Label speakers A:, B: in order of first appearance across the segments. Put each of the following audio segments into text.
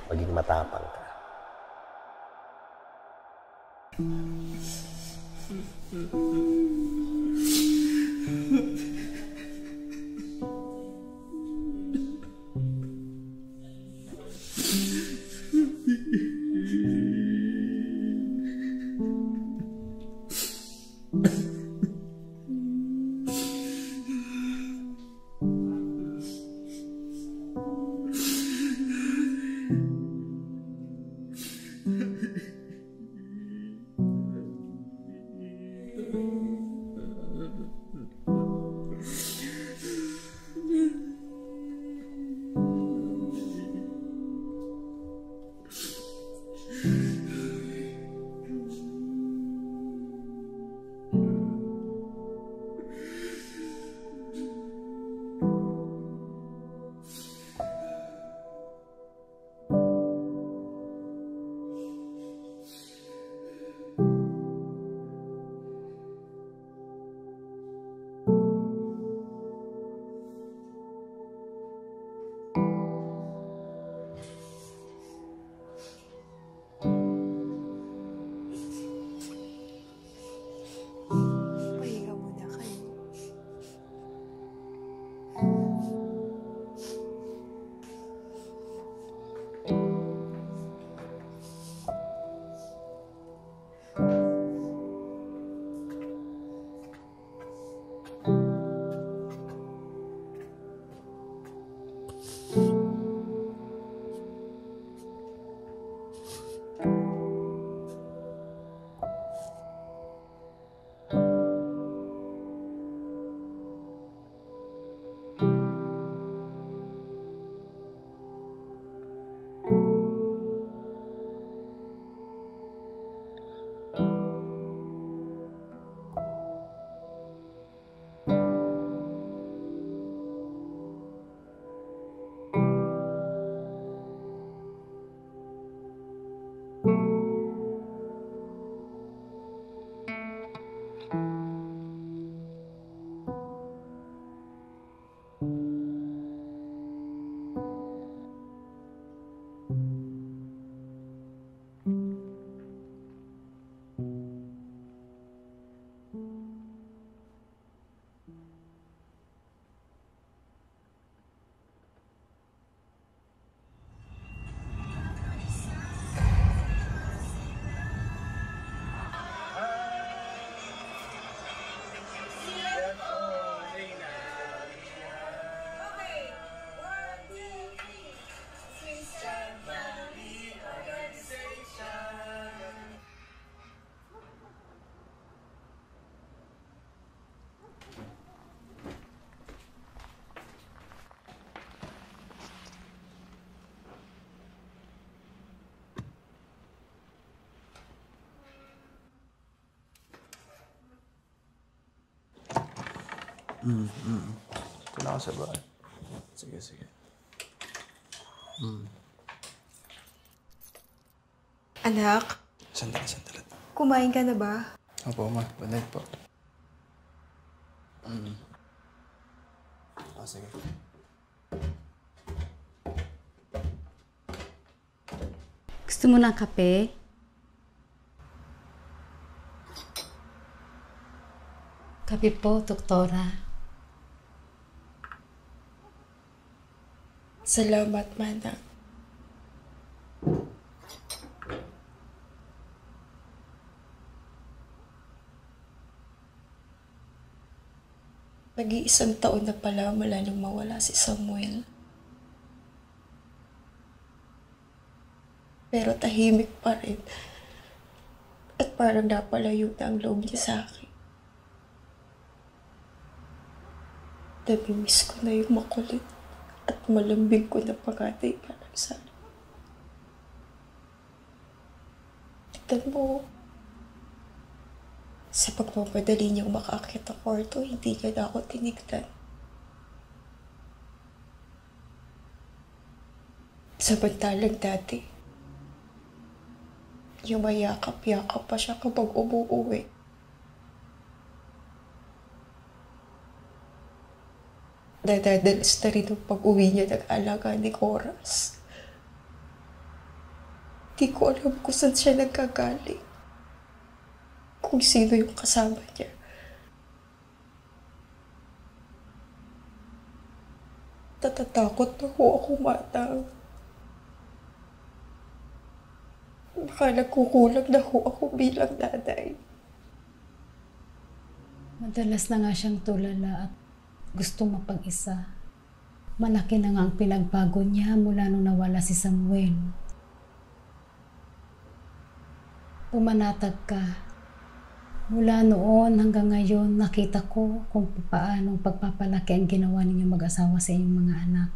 A: maging matapang ka.
B: Pahinga muna kayo.
C: Ito na ako sa bahay. Sige.
B: Anak,
C: Sandali.
B: kumain ka na ba?
C: Opo, ma. Good night po. Sige.
D: Gusto mo ng kape? Kape po, doktora.
B: Salamat, Manang. Nag-iisang taon na pala mula nang mawala si Samuel. Pero tahimik pa rin. At parang napalayo na ang loob niya sa akin. Namimiss ko na yung makulit at malambing ko na pangatay parang sana. Tignan mo, sa pagmamadali niyang makakit ang kwarto, hindi niya na ako tinignan. Samantalang dati, yung mayakap-yakap pa siya kapag umuuwi. Nadadalas na rin ang pag-uwi niya ng alaga ni Coraz. Di ko alam kung saan siya nagkagaling. Kung sino yung kasama niya. Natatakot na ho ako, Manang. Baka nagkukulang na ho ako bilang nanay.
D: Madalas na nga siyang tulala at gustong mapag-isa. Malaki na nga ang pinagbago niya mula nung nawala si Samuel. Pumanatag ka. Mula noon hanggang ngayon, nakita ko kung paano pagpapalaki ang ginawa ninyong mag-asawa sa inyong mga anak.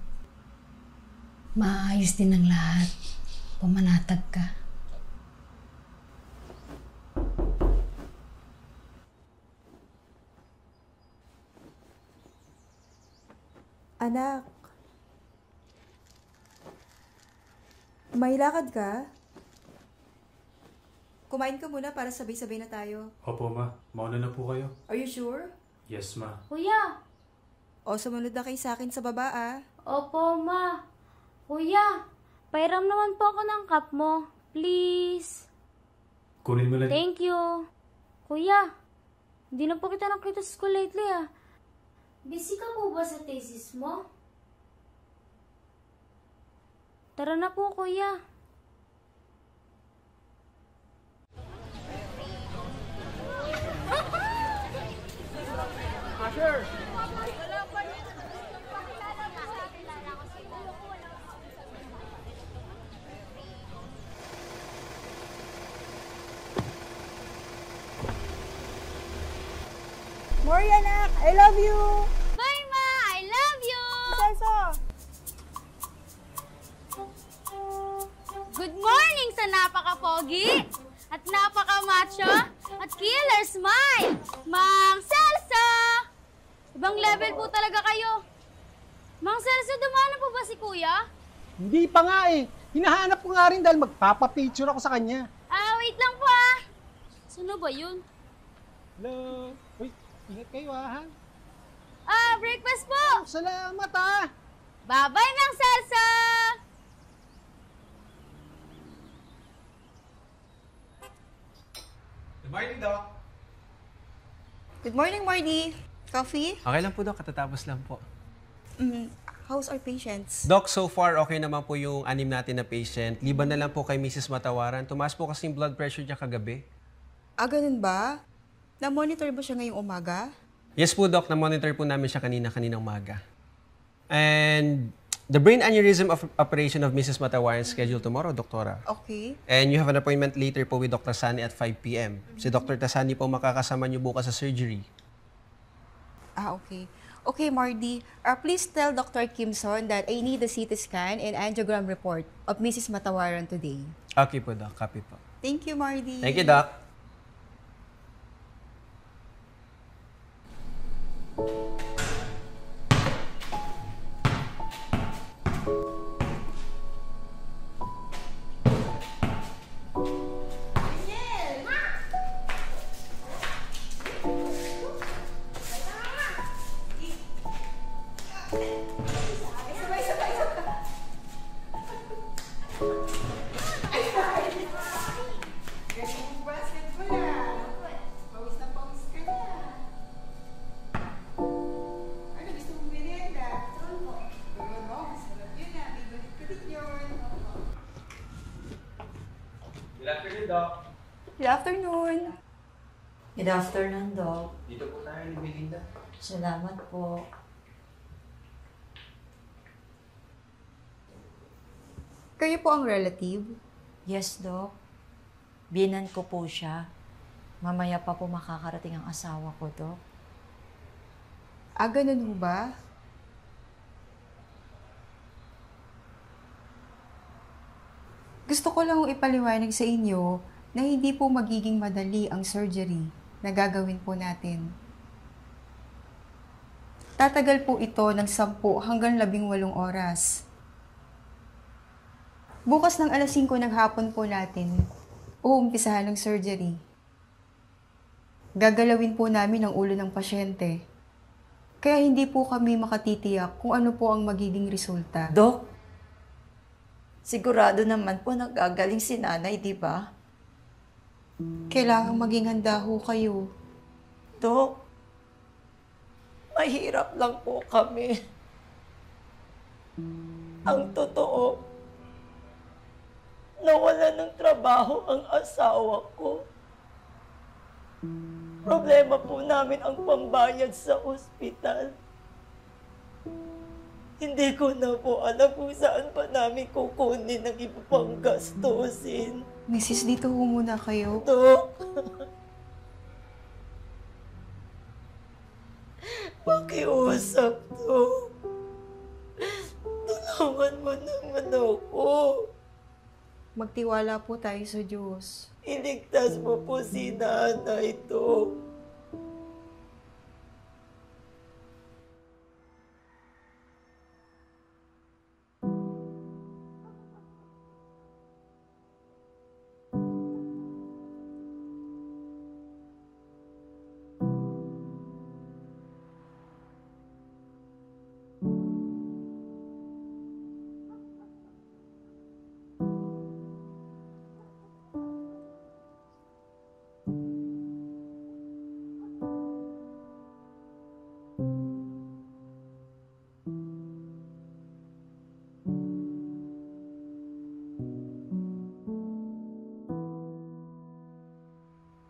D: Maayos din ang lahat. Pumanatag ka.
A: Anak, may lakad ka? Kumain ka muna para sabay-sabay na tayo.
C: Opo, ma. Mauna na po kayo.
A: Are you sure?
C: Yes, ma.
E: Kuya!
A: O, sumunod na kayo sa akin sa baba, ah.
E: Opo, ma. Kuya, pairam naman po ako ng cup mo. Please.
C: Kunin mo lang.
E: Thank you. Kuya, hindi na po kita nakita sa school lately, ah. Busy ka po ba sa thesis mo? Tara na po, kuya.
A: Mori, anak! I love you!
E: Bye, ma! I love you!
A: Celso!
E: Good morning sa napaka-pogi at napaka-macho at killer smile, Mang Celso! Ibang level po talaga kayo. Mang Celso, dumana po ba si kuya?
F: Hindi pa nga eh. Hinahanap ko nga rin dahil magpapapicture ako sa kanya.
E: Wait lang po ah. Sino ba yun?
F: Hello? Uy, ingat kayo ha.
E: Breakfast po!
F: Salamat ha.
E: Bye-bye, Mang Celso!
C: Good morning, Doc.
A: Good morning, Marty. Coffee?
G: Okay lang po, Doc. Katatapos lang po.
A: How's our patients?
G: Doc, so far, okay naman po yung 6 natin na patient. Liban na lang po kay Mrs. Matawaran. Tumaas po kasi yung blood pressure niya kagabi.
A: Ganun ba? Na-monitor ba siya ngayong umaga?
G: Yes po, Doc. Na-monitor po namin siya kaninang umaga. And the brain aneurysm operation of Mrs. Matawaran scheduled tomorrow, Doktora.
A: Okay.
G: And you have an appointment later po with Dr. Sani at 5 p.m. Si Dr. Tasani po makakasama niyo bukas sa surgery.
A: Okay. Okay, Marty. Please tell Dr. Kimson that I need the CT scan and angiogram report of Mrs. Matawaran today.
G: Okay po, Doc. Copy po.
A: Thank you, Marty.
G: Thank you, Doc. Good afternoon, Doc.
A: Good afternoon.
H: Good afternoon, Doc.
G: Dito po tayo ni Belinda.
H: Salamat po.
A: Kayo po ang relative?
H: Yes, Doc. Binan ko po siya. Mamaya pa po makakarating ang asawa ko, Doc.
A: Ganun ho ba? Gusto ko lang ipaliwanag sa inyo na hindi po magiging madali ang surgery na gagawin po natin. Tatagal po ito ng 10 hanggang 18 oras. Bukas ng alas 5 ng hapon po natin, uumpisahan ng surgery. Gagalawin po namin ang ulo ng pasyente. Kaya hindi po kami makatitiyak kung ano po ang magiging resulta.
H: Doc, Sigurado naman po nagagaling si nanay, di ba?
A: Kailangang maging handa ho kayo.
H: Dok, mahirap lang po kami. Ang totoo, nawala ng trabaho ang asawa ko. Problema po namin ang pambayad sa ospital. Hindi ko na po alam kung saan pa namin kukunin ang iba pang gastusin.
A: Mrs., dito ho muna kayo.
H: Dok, pakiusap, Dok. Tulungan mo naman ako.
A: Magtiwala po tayo sa Diyos.
H: Iligtas mo po si nanay, Dok.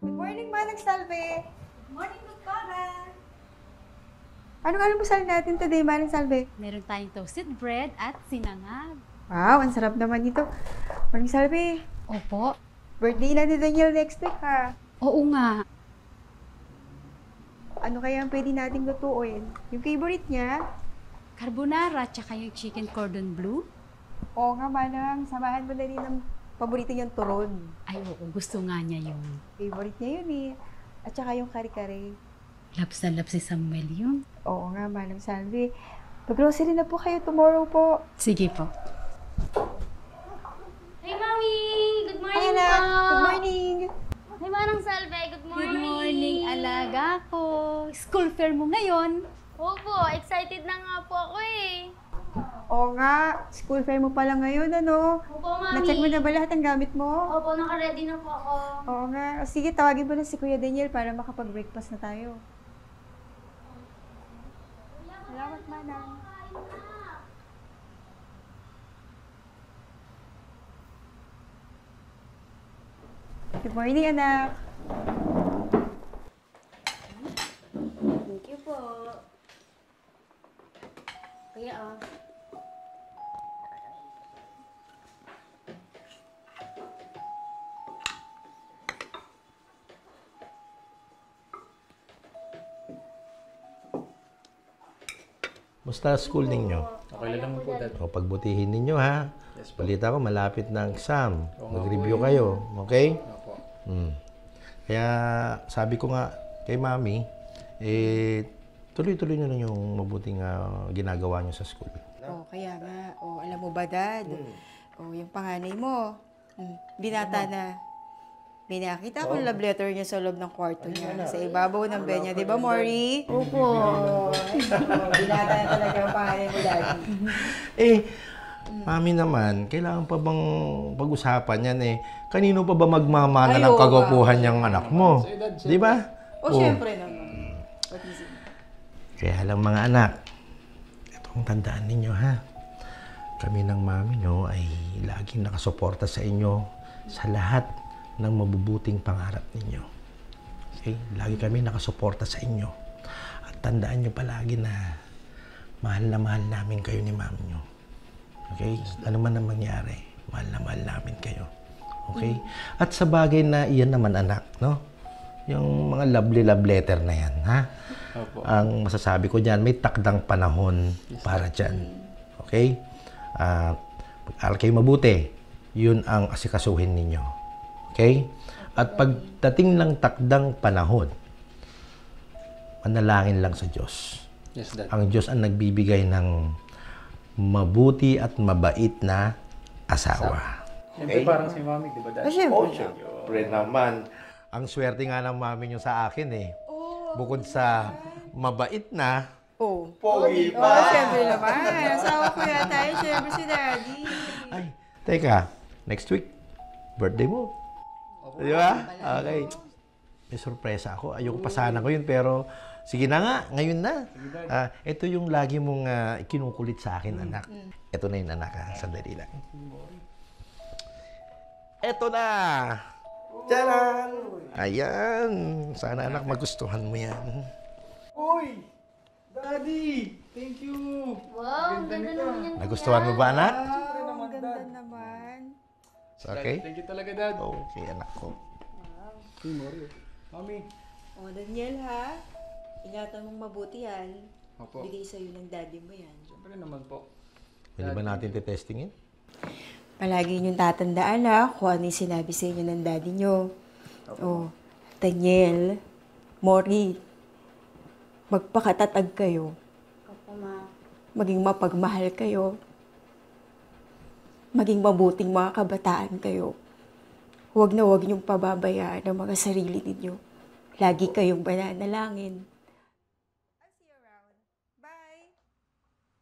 A: Good morning, Manang Salve.
E: Good morning, Doktora.
A: Anong almusal natin today, Manang Salve?
E: Meron tayong toasted bread at sinangag.
A: Wow, ang sarap naman ito. Manang Salve,
D: Opo.
A: birthday na ni Daniel next week ha.
D: Oo nga.
A: Ano kaya ang pwede nating lutuin? Yung favorite niya?
E: Carbonara tsaka yung chicken cordon bleu.
A: Oo nga, Manang. Samahan mo na rin ng paborito niyang turon.
E: Ay, oo. Gusto nga niya yung
A: Favorite niya yun eh. At saka yung kare-kare.
D: Labs na labs si Samuel yun.
A: Oo nga, Manang Salve. Mag-grocery na po kayo tomorrow po.
D: Sige po.
E: Hey, Mami! Good
A: Hi,
E: morning
A: anak.
E: po!
A: Good morning.
E: Hey, Manang Salve! Good morning!
D: Good morning, alaga ko. School fair mo ngayon.
E: Opo, excited na nga po ako eh.
A: Oo nga, school fair mo pala ngayon, ano?
E: Opo, Mami.
A: Na-check mo na ba lahat ng gamit mo?
E: Opo, naka-ready na po ako.
A: Oo nga. O sige, tawagin mo na si Kuya Daniel para makapag-breakfast na tayo. Salamat, Manang. Good morning, anak.
E: Thank you po. Kuya, oh.
I: Musta school ninyo?
C: Okay lang po, Dad.
I: O, pagbutihin ninyo, ha?
C: Yes po.
I: Balita ko, malapit na ang exam.
C: Oo nga
I: Mag-review
C: po,
I: kayo, okay?
C: Opo.
I: Kaya, sabi ko nga kay Mami, tuloy-tuloy nyo lang yung mabuting ginagawa nyo sa school.
A: Oh, kaya nga. Oh, alam mo ba, Dad? Oh, yung panganay mo, binata na. May nakita akong love letter niya sa loob ng kwarto niya. Sa ibabaw ng bed niya. Di ba, Mori? Opo. Binata na talaga ang panganay mo, Daddy.
I: Mami naman, kailangan pa bang pag-usapan yan Kanino pa ba magmamana
A: Ay,
I: ng
A: oo,
I: kagwapuhan niyang anak mo? Di ba?
A: Oh, syempre naman. What is it?
I: Kaya lang mga anak, itong tandaan ninyo ha. Kami ng mami nyo ay laging nakasuporta sa inyo sa lahat ng mabubuting pangarap ninyo. Okay? Lagi kami nakasuporta sa inyo. At tandaan nyo palagi na mahal na mahal namin kayo ni mami nyo. Okay? Ano man ang mangyari, mahal na mahal namin kayo. Okay? At sa bagay na iyan naman anak, no? Yung mga lovely love letter na yan, ha?
C: Opo.
I: Ang masasabi ko dyan, may takdang panahon para dyan. Okay? Pag-aral kayo mabuti, yun ang asikasuhin ninyo. Okay? At pagdating ng takdang panahon, manalangin lang sa Diyos.
C: Yes, Dad.
I: Ang Diyos ang nagbibigay ng mabuti at mabait na asawa.
C: Siyempre parang si Mami, di ba, Dad?
I: Siyempre naman. Ang swerte nga ng mami nyo sa akin Bukod sa mabait na,
A: Oh.
I: pogi
A: Oh, syempre naman. Asawa ko yata tayo. Syempre si Daddy.
I: Ay, Teka, next week, birthday mo. Di ba? Okay. May sorpresa ako. Ayoko pa sana ko yun, pero sige na nga, ngayon na. Ito yung lagi mong kinukulit sa akin, anak. Ito na yung anak, ha? Sandali lang. Ito na! Tcharan! Ayan. Sana, anak, magustuhan mo yan.
C: Uy! Daddy! Thank you!
E: Wow, ganda naman yan.
I: Nagustuhan mo ba, anak?
A: Ang ganda naman.
I: Okay?
C: Thank you talaga, Dad.
I: Okay, anak ko.
C: Hey, Mori. Mami.
A: O, Daniel, ha? Ingatan mong mabuti yan.
C: Opo.
A: Bigay sa'yo ng daddy mo yan.
C: Siyempre naman po.
I: Pwede ba natin testingin?
A: Palagi niyong tatandaan, ha, kung ano yung sinabi sa inyo ng daddy niyo. O, Daniel, Mori, magpakatatag kayo.
E: Opo, Ma.
A: Maging mapagmahal kayo. Maging mabuting mga kabataan kayo. Huwag na huwag niyong pababayaan ang mga sarili ninyo. Lagi kayong mananalangin. I'll see you around. Bye!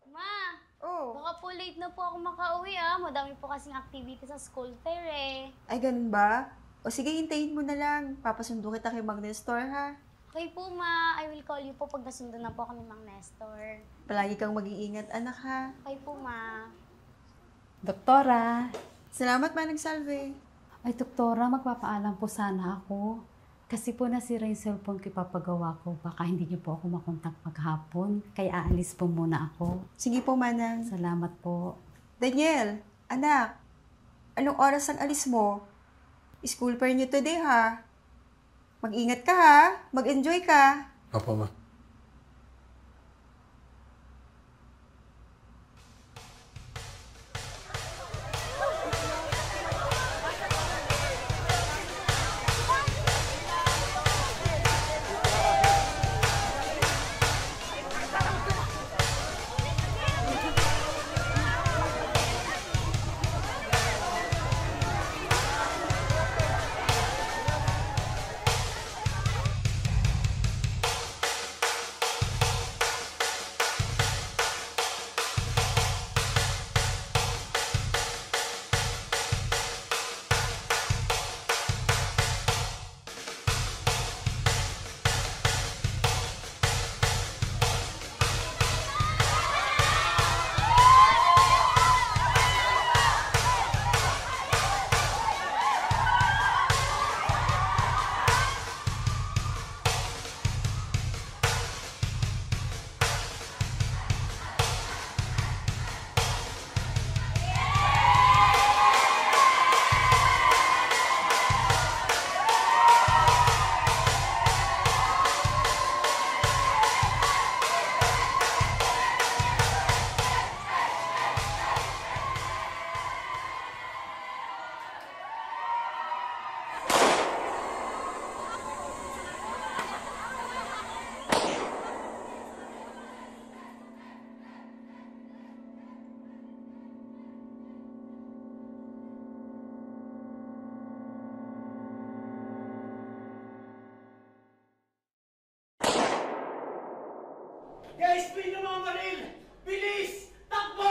E: Ma,
A: Oh,
E: baka po late na po ako makauwi ah. Madami po kasing activity sa school fair eh.
A: ay ganun ba? O sige, hintayin mo na lang. Papasundo kita kay Magnet Store, ha?
E: Okay po, Ma. I will call you po pag nasundo na po kami Mang Nestor.
A: Palagi kang mag-iingat, anak, ha?
E: Okay po, Ma.
D: Doktora,
A: Salamat, Manang Salve.
D: ay doktora, magpapaalam po sana ako. Kasi po nasira yung cellphone ko ipapagawa ko. Baka hindi niyo po ako makontak maghapon. Kaya aalis po muna ako.
A: Sige po, Manang.
D: Salamat po.
A: Daniel, anak, anong oras ang alis mo? School fair niyo today, ha? Mag-ingat ka, ha? Mag-enjoy ka.
C: Opo, Ma.
J: Guys, pin yung mga maril! Bilis! Takbo!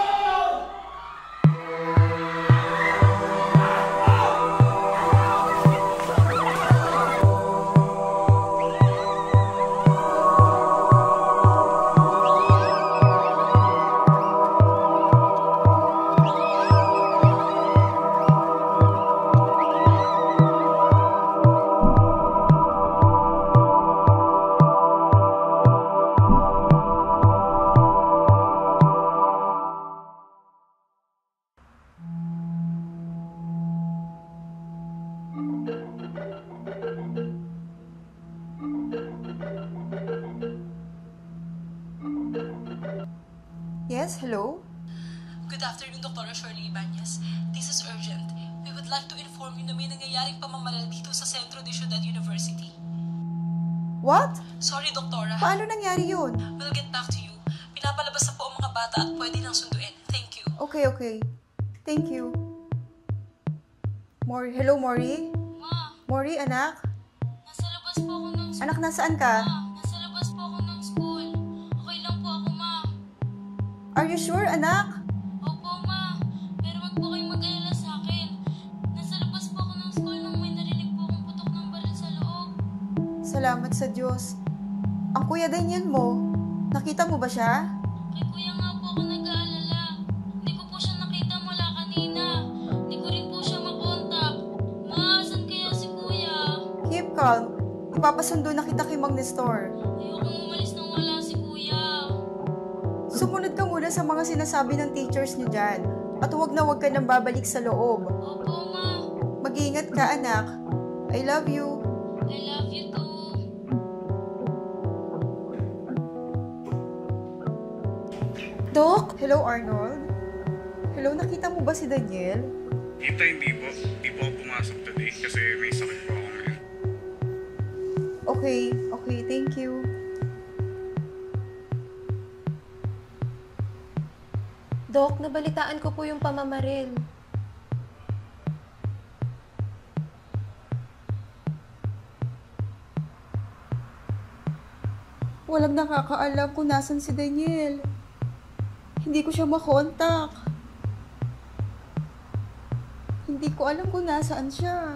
A: Yes, hello?
K: Good afternoon, Dr. Shirley Ibanez. This is urgent. We would like to inform you na may nangyayaring pamamaril dito sa Centro de Ciudad University.
A: What?
K: Sorry, Doktora.
A: Paano nangyari yun?
K: We'll get back to you. Pinapalabas na po ang mga bata at pwede nang sunduin. Thank you.
A: Okay. Thank you. Hello, Mori?
E: Ma,
A: Mori, anak?
E: nasa labas po ako ng school.
A: Anak, nasaan ka?
E: Ma, nasa labas po ako ng school. Okay lang po ako, Ma.
A: Are you sure, anak?
E: Opo, Ma. Pero wag po kayong mag-alala sa
A: Salamat sa Diyos. Ang Kuya Daniel mo, nakita mo ba siya?
E: Kay kuya nga po ako nag-aalala. Hindi ko po siya nakita mula kanina. Hindi ko rin po siya makontak. Ma, saan kaya si kuya?
A: Keep calm. Ipapasundo na kita kay Mang Nestor.
E: Ayokong umalis nang wala si kuya.
A: Sumunod ka muna sa mga sinasabi ng teachers niyo dyan. At huwag na huwag ka nang babalik sa loob.
E: Opo, ma.
A: Mag-iingat ka, anak. I love you.
E: I love you too.
A: Doc? Hello, Arnold? Hello, nakita mo ba si Daniel?
L: Tita, hindi po. Hindi po ako pumasok today kasi may sakit po ako ngayon.
A: Okay, thank you.
B: Doc, nabalitaan ko po yung pamamaril.
A: Walang nakakaalam kung nasan si Daniel. Hindi ko siya makontak. Hindi ko alam kung nasaan siya.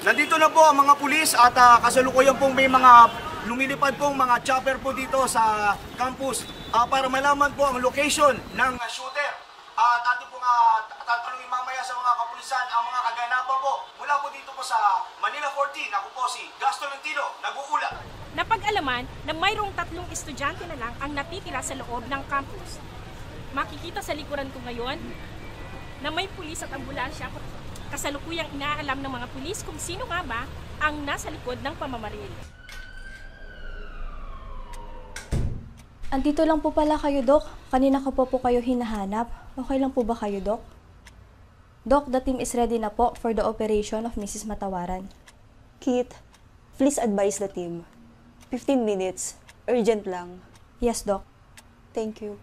J: Nandito na po ang mga pulis at kasalukuyan pong may mga lumilipad pong mga chopper po dito sa campus para malaman po ang location ng shooter. At ating pong tatanungin mamaya sa mga kapulisan ang mga kaganapan po mula po dito po sa Manila 14. Ako po si Gaston Antino, nag-uulat.
M: Napag-alaman na mayroong 3 estudyante na lang ang natitira sa loob ng campus. Makikita sa likuran ko ngayon na may pulis at ambulansya. Kasalukuyang inaalam ng mga pulis kung sino nga ba ang nasa likod ng pamamaril.
B: Andito lang po pala kayo, Doc. Kanina ko po kayo hinahanap. Okay lang po ba kayo, Doc? Doc, the team is ready na po for the operation of Mrs. Matawaran.
N: Kit, please advise the team. 15 minutes. Urgent lang.
B: Yes, Doc.
N: Thank you.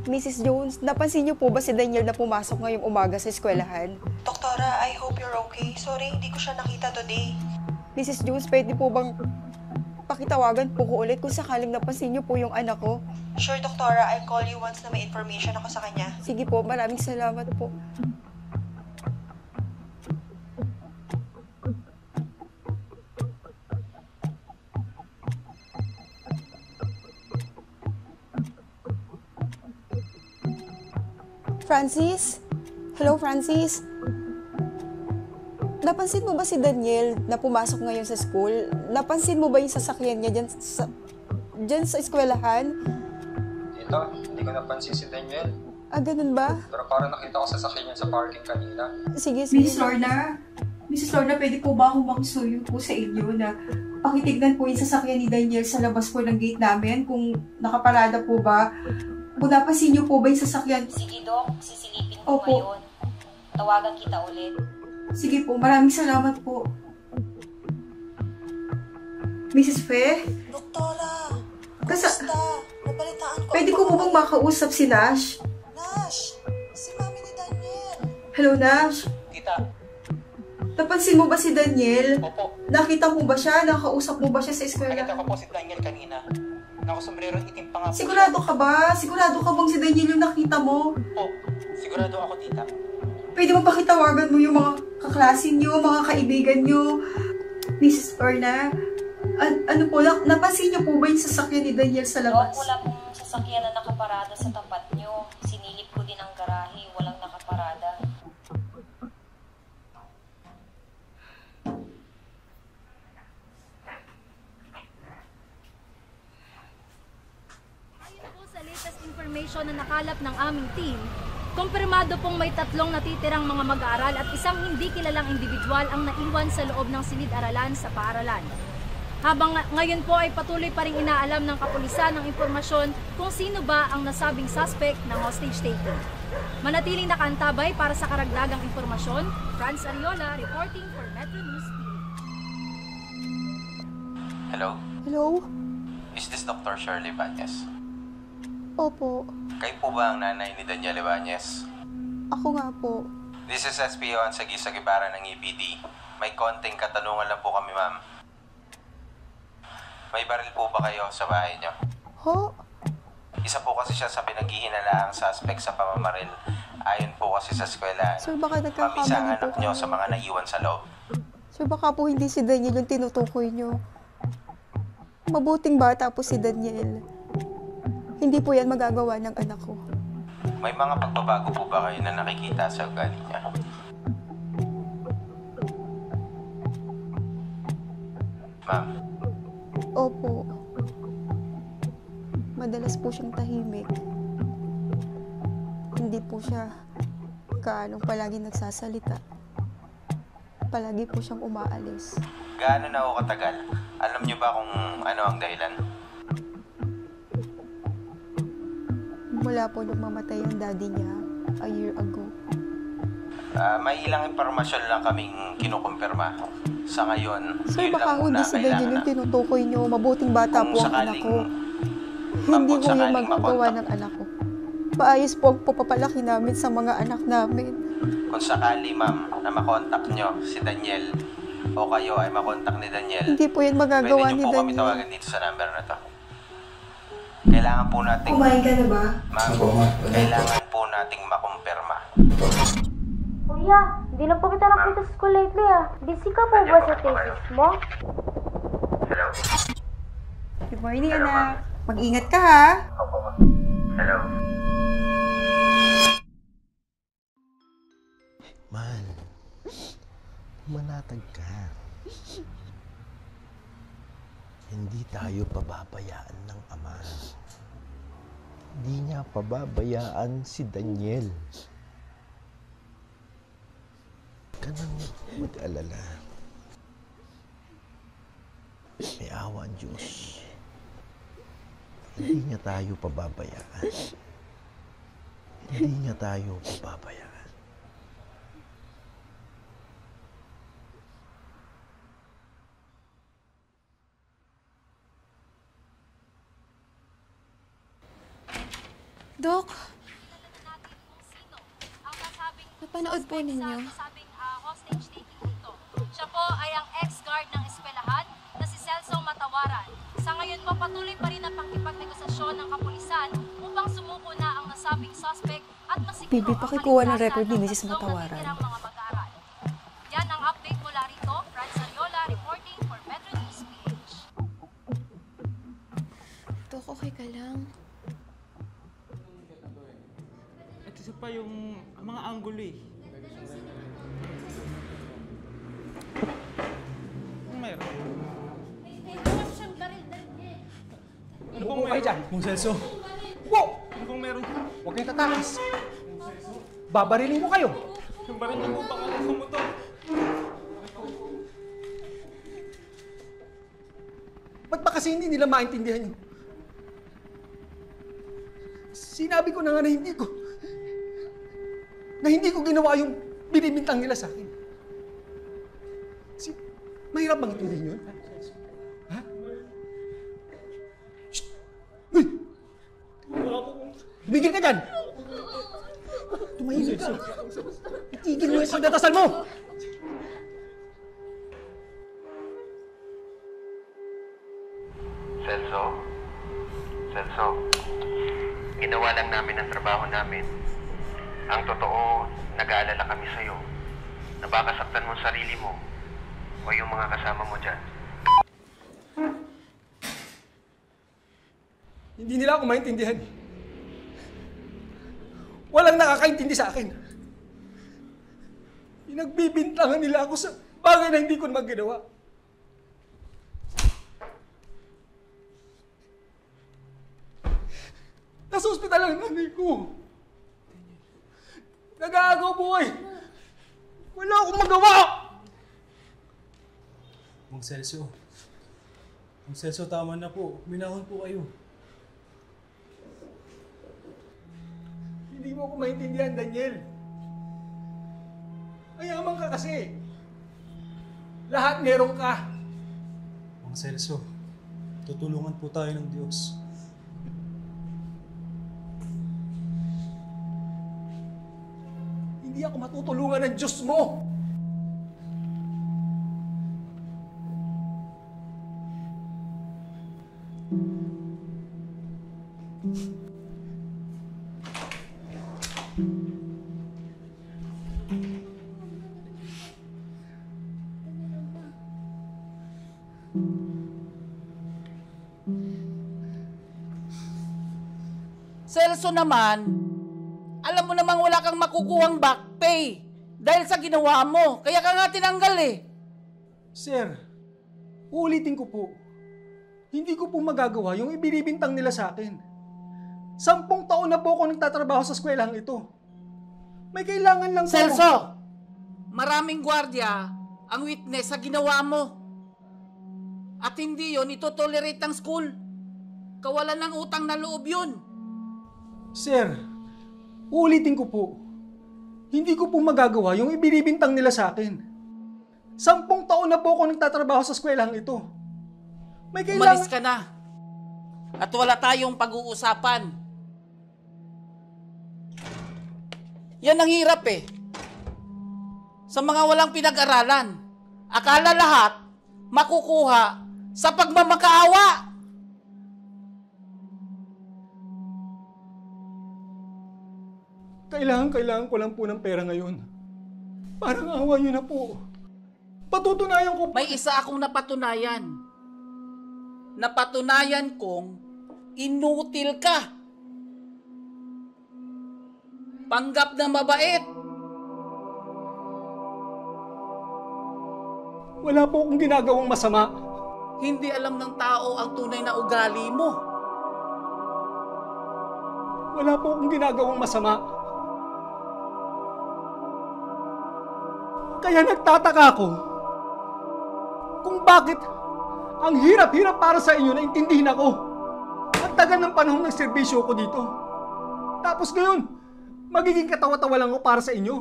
N: Mrs. Jones, napansin niyo po ba si Daniel na pumasok ngayong umaga sa eskwelahan?
O: Doktora, I hope you're okay. Sorry, hindi ko siya nakita today.
A: Mrs. Jones, pwede po bang pakitawagan po ko ulit kung sakaling napansin niyo po yung anak ko?
O: Sure, Doktora. I'll call you once na may information ako sa kanya.
A: Sige po, maraming salamat po. Francis? Hello, Francis? Napansin mo ba si Daniel na pumasok ngayon sa school? Napansin mo ba yung sasakyan niya dyan sa eskwelahan?
P: Dito, hindi ko napansin si Daniel.
A: Ah, ganun ba?
P: Pero parang nakita ko sasakyan niya sa parking kanina.
A: Sige. Mrs. Lorna, pwede po ba akong makisuyo po sa inyo na pakitignan po yung sasakyan ni Daniel sa labas po ng gate namin kung nakaparada po ba? Kung napansin niyo po ba yung sasakyan?
Q: Sige, Dok. Sisilipin ko ngayon. Tawagan kita ulit.
A: Sige po. Maraming salamat po. Mrs. Fe?
O: Doktora! Kumusta? Nabalitaan ko.
A: Pwede ko po bang makausap si Nash?
O: Nash! Si Mami ni Daniel.
A: Hello, Nash.
P: Tita.
A: Napansin mo ba si Daniel?
P: Opo.
A: Nakita mo ba siya? Nakausap mo ba siya sa eskwela?
P: Nakita ko po si Daniel kanina. Nakasombrero itim pa nga po.
A: Sigurado ka ba? Sigurado ka bang si Daniel yung nakita mo?
P: Oo. Sigurado ako, tita.
A: Pwede mo pakitawagan mo yung mga kaklase niyo, mga kaibigan niyo? Mrs. Lorna, ano po, napansin niyo po ba yung sasakyan ni Daniel sa labas?
Q: Dok, wala pong sasakyan na nakaparada sa tapat niyo. Sinilip ko din ang garahe, walang nakaparada.
E: Sa latest information na nakalap ng aming team,
R: Kumpirmado pong may 3 natitirang mga mag-aaral at isang hindi kilalang individual ang naiwan sa loob ng silid-aralan sa paaralan. Habang ngayon po ay patuloy pa rin inaalam ng kapulisan ng impormasyon kung sino ba ang nasabing suspect ng hostage taking. Manatiling nakaantabay para sa karagdagang impormasyon, Franz Ariola reporting for Metro News.
S: Hello?
N: Hello?
S: Is this Dr. Shirley Ibanez?
N: Opo.
S: Kayo po ba ang nanay ni Daniel Ibanez?
N: Ako nga po.
S: This is SPO Ansagisa Guevara ng EPD. May konting katanungan lang po kami, ma'am. May baril po ba kayo sa bahay niyo?
N: Ho?
S: Isa po kasi siya sa pinaghihinalaang suspect sa pamamaril. Ayon po kasi sa eskwela.
N: Sir, baka
S: Mamisa ang
N: nagkakamali
S: anak
N: po
S: niyo
N: kayo.
S: sa mga naiwan sa loob.
N: Sir, baka po hindi si Daniel yung tinutukoy nyo. Mabuting bata po si Daniel. Hindi po yan magagawa ng anak ko.
S: May mga pagbabago po ba kayo na nakikita sa ugali niya? Ma'am,
N: Opo. Madalas po siyang tahimik. Hindi po siya palagi nagsasalita. Palagi po siyang umaalis.
S: gaano na ako katagal? Alam niyo ba kung ano ang dahilan?
N: Mula po nung mamatay yung daddy niya a year ago.
S: May ilang impormasyon lang kaming kinukumpirma. Sa ngayon,
N: Sir,
S: yun
N: baka
S: lang muna
N: hindi si Daniel yung tinutukoy niyo. Mabuting bata
S: Kung
N: po ang anak ko. Hindi ko yung magagawa ng anak ko. Paayos po ang papapalaki namin sa mga anak namin.
S: Kung sakali, ma'am, na makontak nyo si Daniel o kayo ay makontak ni Daniel,
N: Hindi po yan magagawa
S: pwede
N: ni
S: nyo po kami
N: Daniel.
S: tawagan dito sa number na to. Kailangan po nating...
N: Kumain ka na ba?
S: Ma'am, kailangan po nating makumpirma.
E: Kuya, hindi lang po kita nakita sa school lately ah. Busy ka po ba sa thesis mo?
A: Good morning, anak. Mag-ingat ka, ha?
S: Hello?
I: Man, manatag ka. Hindi tayo pababayaan ng ama. Hindi niya pababayaan si Daniel. Ka nang mag-alala. May awa ang Diyos. Hindi niya tayo pababayaan. Hindi niya tayo pababayaan.
B: Dok, napanood po ninyo.
R: Siya po ay ang ex-guard ng eskwelahan na si Celso Matawaran. Sa ngayon po, patuloy pa rin ang pakipagnegosasyon ng kapulisan upang sumuko na ang nasabing suspect at masiguro
A: Bibi, pakikuha ng record ni Mrs. Matawaran.
R: mga mag-aaral. Yan ang update mula rito. Franz Ariola reporting for Metro News PH.
B: Dok, okay ka lang?
C: At isa pa yung mga angulo eh. Anong mayroon? Ano pong
F: kayo dyan?
C: Kung Celso.
F: Wow!
C: Ano pong meron?
F: Huwag kayong tatakas. Babarilin ko kayo.
C: Yung baril niyo po baka sa motor.
F: Ba't ba kasi hindi nila maintindihan yun? Sinabi ko na nga na hindi ko ginawa yung binibintang nila sa akin. Mahirap bang intindihin yun? Ha? Shh! Uy! Tumigil ka dyan! Tumahimik ka! Itigil mo yung pagdatasal mo!
S: Celso, ginawa lang namin ang trabaho namin. Ang totoo, nag-aalala kami sa'yo. Na baka saktan mo ang sarili mo o yung mga kasama mo dyan.
F: Hindi nila ako maintindihan. Walang nakakaintindi sa akin. Pinagbibintangan nila ako sa bagay na hindi ko naman ginawa. Nasa ospital ang nanay ko. Nag-aagaw, boy! Wala akong magawa!
T: Mang Celso. Mang Celso, tama na po. Minahon po kayo.
F: Hindi mo ako maintindihan, Daniel. Mayaman ka kasi. Lahat meron ka.
T: Mang Celso, tutulungan po tayo ng Diyos.
F: Hindi ako matutulungan ng Diyos mo.
U: Celso naman, alam mo namang wala kang makukuhang back pay dahil sa ginawa mo. Kaya ka nga tinanggal eh.
F: Sir, uulitin ko po. Hindi ko po magagawa yung ibinibintang nila sa akin. 10 taon na po ako nagtatrabaho sa eskwelahan ito. May kailangan lang po.
U: Celso, maraming gwardiya ang witness sa ginawa mo. At hindi yon itotolerate ng school. Kawalan ng utang na loob yun.
F: Sir, uulitin ko po. Hindi ko po magagawa yung ibinibintang nila sa akin. 10 taon na po ako nagtatrabaho sa eskwelahan ito. May kailangan...
U: Umalis ka na. At wala tayong pag-uusapan. Yan ang hirap eh. Sa mga walang pinag-aralan, akala lahat makukuha sa pagmamakaawa.
F: Kailangan ko lang po ng pera ngayon. Parang awa niyo na po. Patutunayan ko po.
U: May isa akong napatunayan. Napatunayan kong inutil ka. Panggap na mabait.
F: Wala po akong ginagawang masama.
U: Hindi alam ng tao ang tunay na ugali mo.
F: Wala po akong ginagawang masama. Kaya nagtataka ako kung bakit ang hirap-hirap para sa inyo na intindihin ako. Ang tagal ng panahon ng serbisyo ko dito. Tapos ngayon, magiging katawa-tawa lang ako para sa inyo.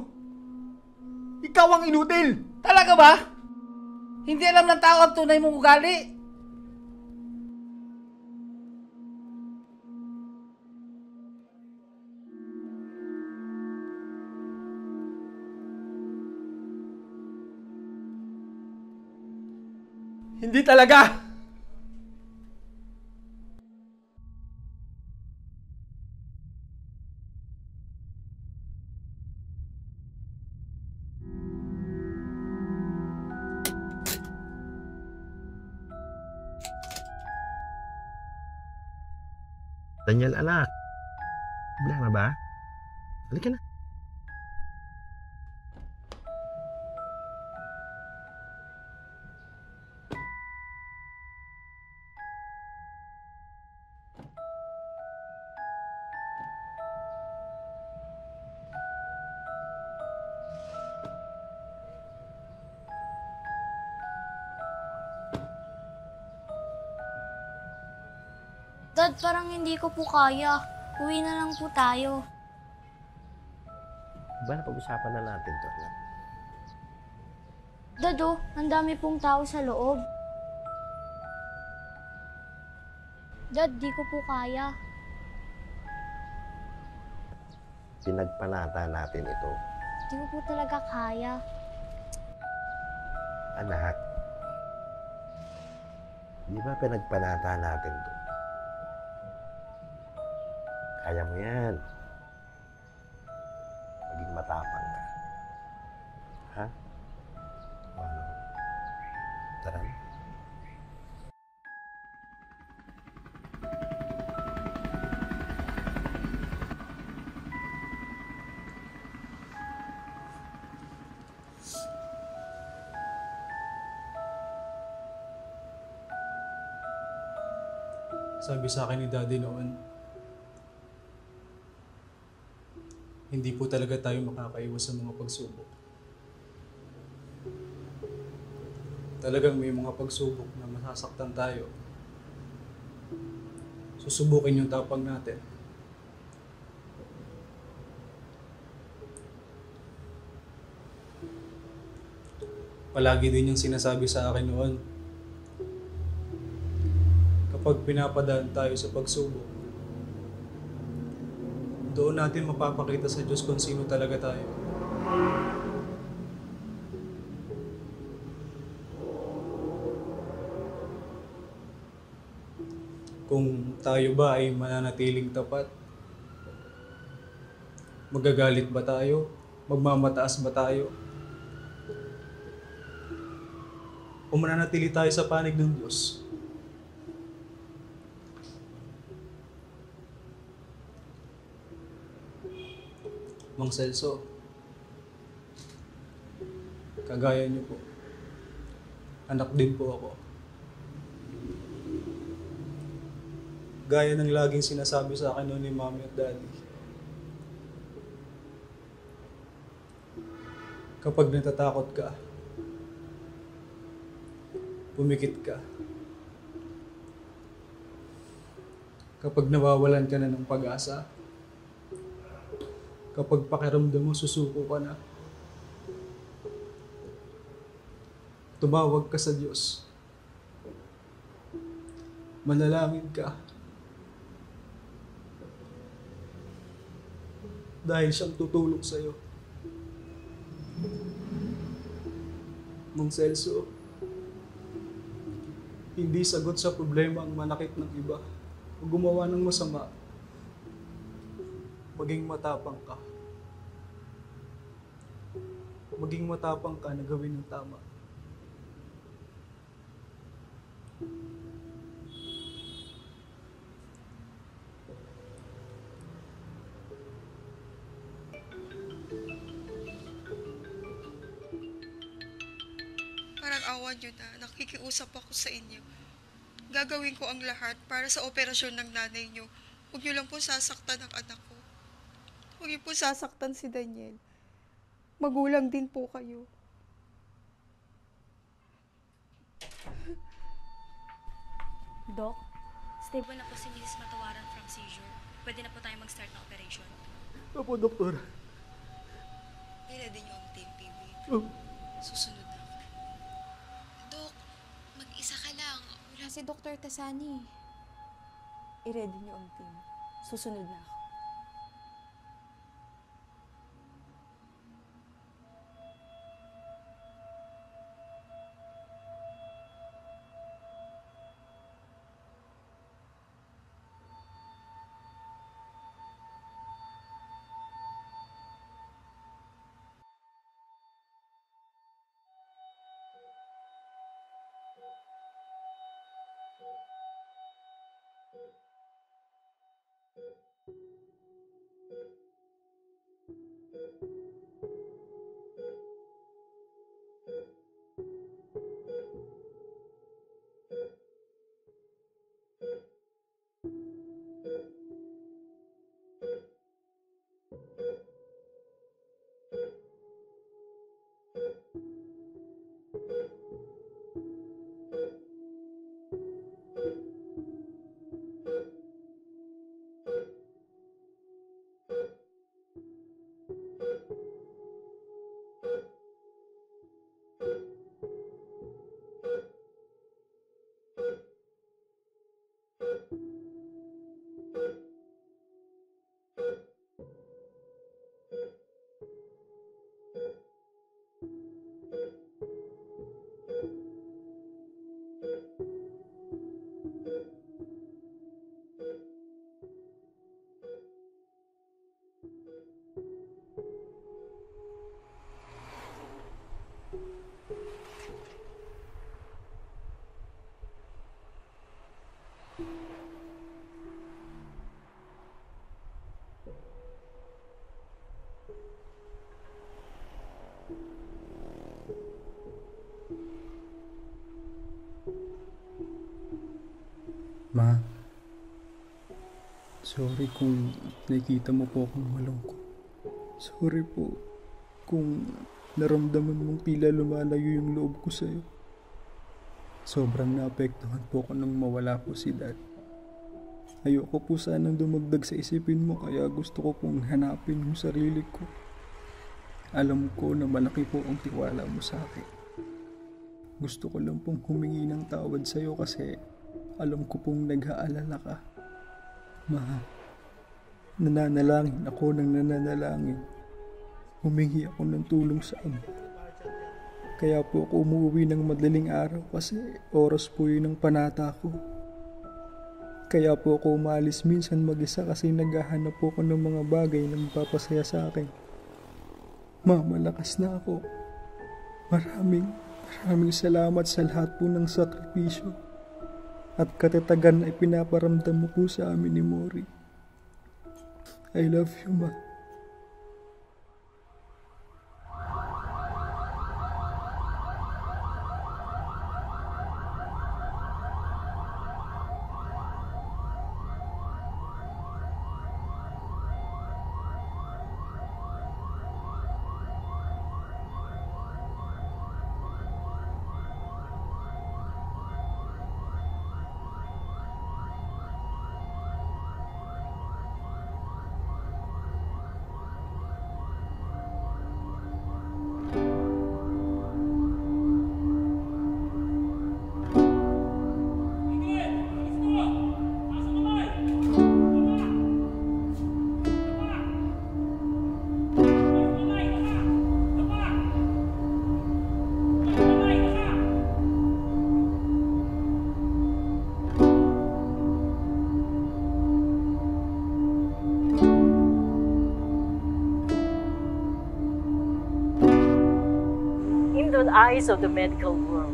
F: Ikaw ang inutil.
U: Talaga ba? Hindi alam ng tao ang tunay mong ugali.
F: Hindi talaga!
I: Daniel, anak. Problema ba? Halika na.
E: Dad, parang hindi ko po kaya. Uwi na lang po tayo.
I: Ba, napag-usapan na natin to, anak.
E: Dad, oh, ang dami pong tao sa loob. Dad, di ko po kaya.
I: Pinagpanata natin ito.
E: Di ko po talaga kaya.
I: Anak, di ba pinagpanata natin to? Kaya mo yan. Maging matapang ka. Ha? Ano? Tara na.
T: Sabi sa akin ni Daddy noon, hindi po talaga tayo makakaiwas sa mga pagsubok. Talagang may mga pagsubok na masasaktan tayo. Susubukin yung tapang natin. Palagi din yung sinasabi sa akin noon, kapag pinapadaan tayo sa pagsubok, doon natin mapapakita sa Diyos kung sino talaga tayo. Kung tayo ba ay mananatiling tapat, magagalit ba tayo? Magmamataas ba tayo? O mananatili tayo sa panig ng Diyos? Mang Celso, kagaya niyo po, anak din po ako. Gaya ng laging sinasabi sa akin noon ni Mommy at Daddy. Kapag natatakot ka, pumikit ka. Kapag nawawalan ka na ng pag-asa, kapag pakiramdam mo susuko ka na, tumawag ka sa Diyos. Manalangin ka. Dahil siyang tutulong sa'yo. Mang Celso, hindi sagot sa problema ang manakit ng iba o gumawa ng masama. Maging matapang ka. Maging matapang ka na gawin ng tama.
N: Parang awa niyo na, nakikiusap ako sa inyo. Gagawin ko ang lahat para sa operasyon ng nanay niyo. Huwag niyo lang po sasaktan ang anak ko. Huwag niyo po sasaktan si Daniel. Magulang din po kayo.
B: Doc, stable na po si Mrs. Matawaran from seizure. Pwede na po tayo mag-start na operation.
F: Opo, Doktor.
N: I-ready niyo ang team, PB. Susunod na ako.
G: Dok, mag-isa ka lang. Wala si Dr. Tasani.
N: I-ready niyo ang team. Susunod na ako.
T: Ma, sorry kung nakikita mo po akong malungkot. Sorry po kung naramdaman mong tila lumalayo yung loob ko sa'yo. Sobrang naapektuhan po ako nang mawala po si Dad. Ayoko po sanang dumagdag sa isipin mo kaya gusto ko pong hanapin yung sarili ko. Alam ko na malaki po ang tiwala mo sa akin. Gusto ko lang pong humingi ng tawad sa'yo kasi alam ko pong nag-aalala ka. Ma, nananalangin ako ng nananalangin. Humingi ako ng tulong sa Ama. Kaya po ako umuwi ng madaling araw kasi oras po yun ng panata ko. Kaya po ako umalis minsan mag-isa kasi naghahanap po ako ng mga bagay na magpapasaya sa akin. Ma, malakas na ako. Maraming salamat sa lahat po ng sakripisyo at katatagan na ipinaparamdam mo po sa amin ni Mori. I love you, Ma.
H: In the eyes of the medical world,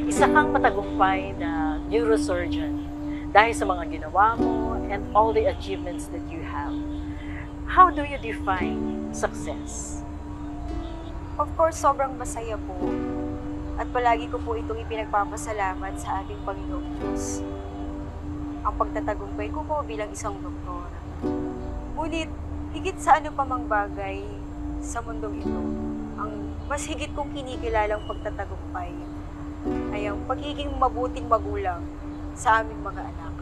H: isa kang matagumpay na neurosurgeon dahil sa mga ginawa mo and all the achievements that you have. How do you define success?
V: Of course, sobrang masaya po. At palagi ko po itong ipinagpapasalamat sa ating Panginoong Diyos. Ang pagtatagumpay ko po bilang isang doktor. Ngunit, higit sa ano pa mang bagay sa mundong ito, ang mas higit kong kinikilalang pagtatagumpay ay ang pagiging mabuting magulang sa aming mga anak.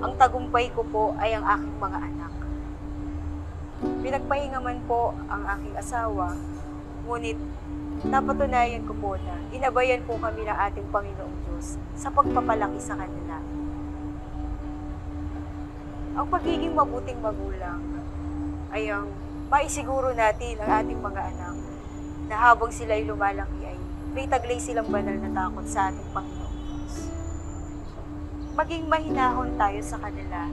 V: Ang tagumpay ko po ay ang aking mga anak. Pinagpahinga man po ang aking asawa, ngunit napatunayan ko po na inabayan po kami ng ating Panginoong Diyos sa pagpapalaki sa kanila. Ang pagiging mabuting magulang ay ang maisiguro natin ang ating mga anak na habang sila'y lumalaki ay may taglay silang banal na takot sa ating Panginoong Diyos. Maging mahinahon tayo sa kanila.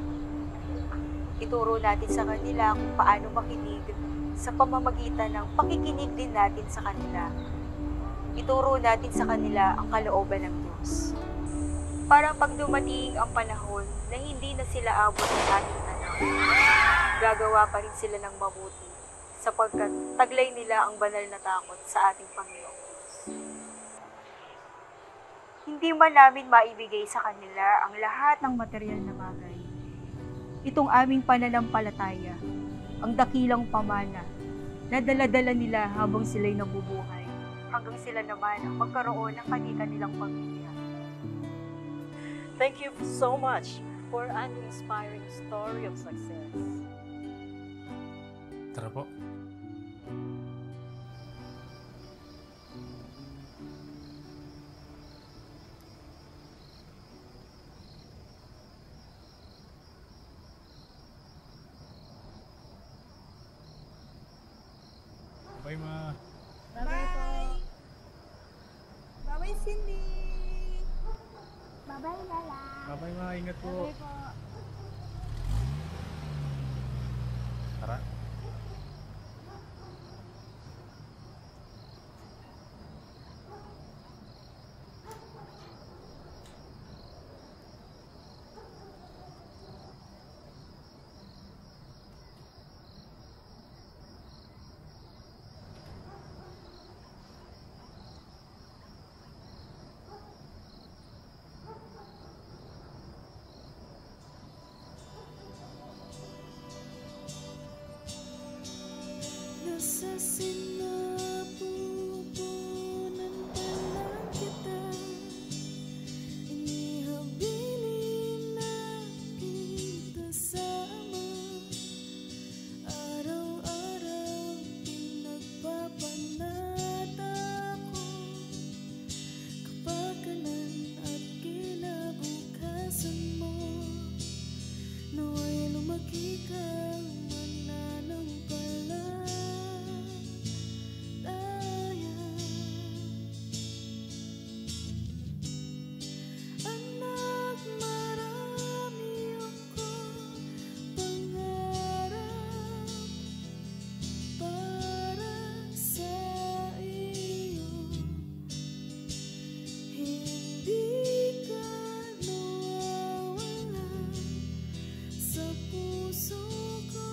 V: Ituro natin sa kanila kung paano makinig sa pamamagitan ng pakikinig din natin sa kanila. Ituro natin sa kanila ang kalooban ng Diyos. Para pag dumating ang panahon na hindi na sila abot ng ating anak, gagawa pa rin sila ng mabuti sapagkat taglay nila ang banal na takot sa ating Panginoong Diyos. Hindi man namin maibigay sa kanila ang lahat ng material na bagay. Itong aming pananampalataya, ang dakilang pamana na dala-dala nila habang sila'y nabubuhay, hanggang sila naman ang magkaroon ng kanilang pamilya.
H: Thank you so much for an inspiring story of success.
T: Tara po. Bye, Ma.
W: Bye-bye. Bye-bye, Cindy.
E: Bye-bye, Lala.
T: Bye-bye, Ma. Ingat po.
E: Bye-bye po.
T: Tara.
D: Sa sinapupunan pa lang kita, inihabilin na kita sama. Araw-araw pinagpapanata ko kapakanan at kinabukasan mo. Nawa'y lumaki kang mananampalataya. Anak, marami akong pangarap para sa iyo. Hindi ka nawawala sa puso ko.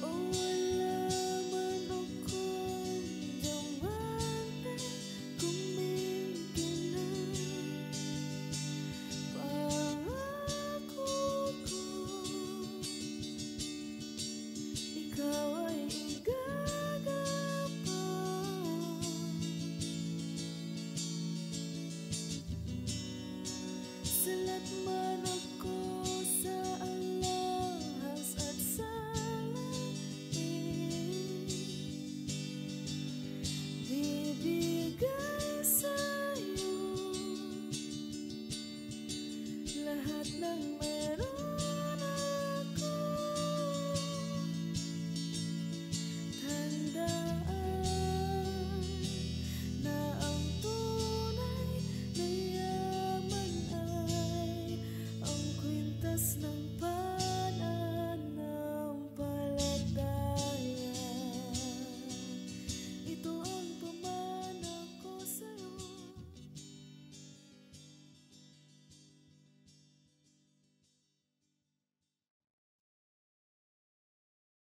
D: O wala man akong diamante kung may ganap, pangako ko ikaw ay igagapan. Salat man ako sa alahas at sa langit, bibigay sa'yo lahat ng meron ako. Tandaan na ang tunay na yaman ay ang kwintas na